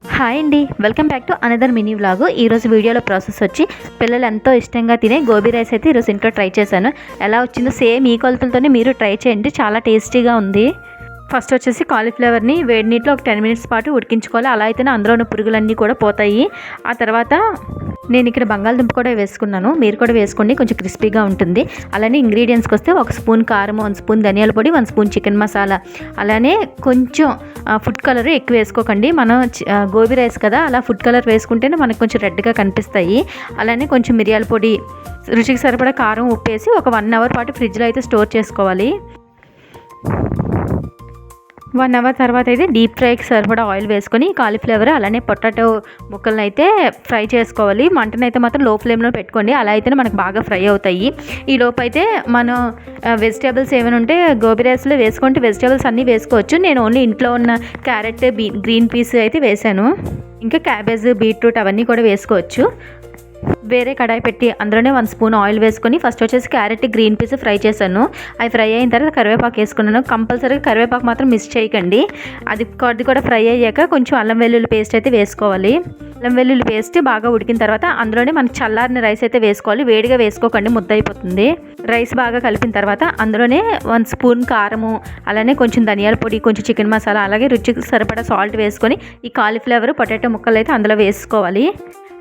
Hi అండి, welcome back to another mini vlog. ఈరోజు వీడియోలో ప్రాసెస్ వచ్చి పిల్లలు ఎంతో ఇష్టంగా తినే గోబీ రైస్ అయితే ఈరోజు ఇంట్లో ట్రై చేశాను. ఎలా వచ్చిందో సేమ్ ఈ కొలతలతోనే మీరు ట్రై చేయండి, చాలా టేస్టీగా ఉంది. ఫస్ట్ వచ్చేసి కాలీఫ్లవర్ని వేడి నీటిలో ఒక 10 మినిట్స్ పాటు ఉడికించుకోవాలి. అలా అయితేనే అందులో ఉన్న పురుగులన్నీ కూడా పోతాయి. ఆ తర్వాత నేను ఇక్కడ బంగాళదుంప కూడా వేసుకున్నాను, మీరు కూడా వేసుకోండి, కొంచెం క్రిస్పీగా ఉంటుంది. అలానే ఇంగ్రీడియంట్స్కి వస్తే 1 స్పూన్ కారం, 1 స్పూన్ ధనియాల పొడి, 1 స్పూన్ చికెన్ మసాలా, అలానే కొంచెం ఫుడ్ కలర్ ఎక్కువ వేసుకోకండి. మనం గోబీ రైస్ కదా, అలా ఫుడ్ కలర్ వేసుకుంటేనే మనకు కొంచెం రెడ్గా కనిపిస్తాయి. అలానే కొంచెం మిరియాల పొడి, రుచికి సరిపడా కారం, ఉప్పు వేసి ఒక 1 అవర్ పాటు ఫ్రిడ్జ్లో అయితే స్టోర్ చేసుకోవాలి. 1 అవర్ తర్వాత అయితే డీప్ ఫ్రైకి సరిపడా ఆయిల్ వేసుకొని కాలీఫ్లవర్ అలానే పొటాటో ముక్కలను అయితే ఫ్రై చేసుకోవాలి. మంటనైతే మాత్రం లో ఫ్లేమ్లో పెట్టుకోండి, అలా అయితేనే మనకు బాగా ఫ్రై అవుతాయి. ఈ లోపు అయితే మనం వెజిటేబుల్స్ ఏమైనా ఉంటే గోబీ రైస్లో వేసుకుంటే వెజిటేబుల్స్ అన్నీ వేసుకోవచ్చు. నేను ఓన్లీ ఇంట్లో ఉన్న క్యారెట్, గ్రీన్ పీస్ అయితే వేసాను. ఇంకా క్యాబేజ్, బీట్రూట్ అవన్నీ కూడా వేసుకోవచ్చు. వేరే కడాయి పెట్టి అందులోనే 1 స్పూన్ ఆయిల్ వేసుకొని ఫస్ట్ వచ్చేసి క్యారెట్, గ్రీన్ పీస్ ఫ్రై చేశాను. అవి ఫ్రై అయిన తర్వాత కరివేపాకు వేసుకున్నాను. కంపల్సరీగా కరివేపాకు మాత్రం మిస్ చేయకండి. అది కూడా ఫ్రై అయ్యాక కొంచెం అల్లం వెల్లుల్లి పేస్ట్ అయితే వేసుకోవాలి. అల్లం వెల్లుల్లి పేస్ట్ బాగా ఉడికిన తర్వాత అందులోనే మనకి చల్లారిన రైస్ అయితే వేసుకోవాలి. వేడిగా వేసుకోకండి, ముద్ద అయిపోతుంది. రైస్ బాగా కలిపిన తర్వాత అందులోనే 1 స్పూన్ కారము, అలానే కొంచెం ధనియాల పొడి, కొంచెం చికెన్ మసాలా, అలాగే రుచికి సరిపడా సాల్ట్ వేసుకొని ఈ కాలీఫ్లవర్, పొటాటో ముక్కలు అయితే అందులో వేసుకోవాలి.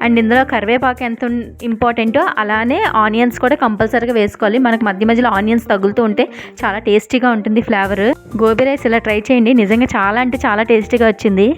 అండ్ ఇందులో కరివేపాకు ఎంత ఇంపార్టెంటో అలానే ఆనియన్స్ కూడా కంపల్సరీగా వేసుకోవాలి. మనకు మధ్య మధ్యలో ఆనియన్స్ తగులుతూ ఉంటే చాలా టేస్టీగా ఉంటుంది ఫ్లేవర్. గోబీ రైస్ ఇలా ట్రై చేయండి, నిజంగా చాలా అంటే చాలా టేస్టీగా వచ్చింది.